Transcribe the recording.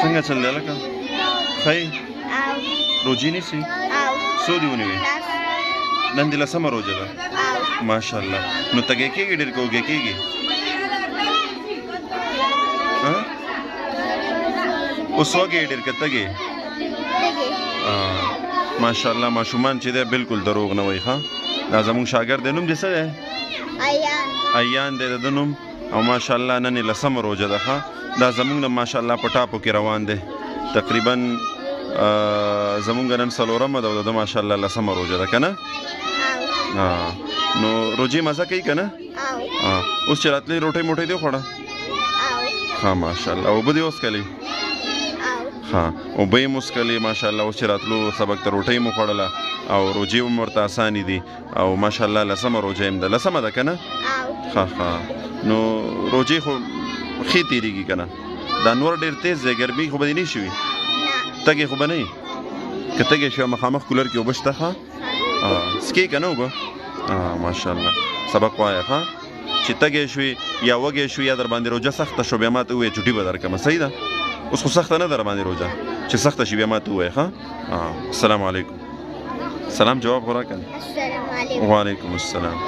څنګه چل دی لکه ښه یې او روجې نیسي او څو دې ونیوې لاس نن دې لسمه روژه ده او ماشاءالله نو تږی کېږي ډېر که اوږې کېږي اوس وږی ډېر که تږی تږي ماشاءالله ماشومان چې دی بالکل دروغ نه وایي ښه دا زموږ شاګرد دی نوم دې څه دی ایان ایان دی د ده نوم او ماشاءالله نن یې لسمه روژه ده ښه دا زموږ نه ماشاءالله په ټاپو کې روان دی تقریبا زموږ نن څلورمه ده او د ده ماشاءالله لسمه روژه ده که نه او نو روژې مزه کوي که نه او اوس چې راتلې روټۍ موټۍ دې وخوړه او ښه ماشاءالله اوبه دې وڅښلې او ها اوبه یې مسکلې ماشاءالله اوس چې راتلو سبق ته روټۍ مو خوړله او روجې هم ورته اسانې دي او ماشاءالله لسمه روژه هم ده لسمه ده که نه او ښه نو روجې خو ښې تېرېږي که نه دا نور ډېر تیز دی ګرمي خو به دې نه شي وي نه تږې خو به نه یي که تږې شوه مخامخ کولر کې اوبه شته ښه څکې که نه اوبه ماشاءالله سبق وایه ښه چې تږې شوې یا وږې شوې یا در باندې روژه سخته شو بیا ما ته ووایې چوټي به درکړمه صحیح ده اوس خو سخته نه ده در باندې روژه چې سخته شي بیا ما ته ووایې ښه السلام علیکم سلام جواب خو راکړه السلام علیکم وعلیکم السلام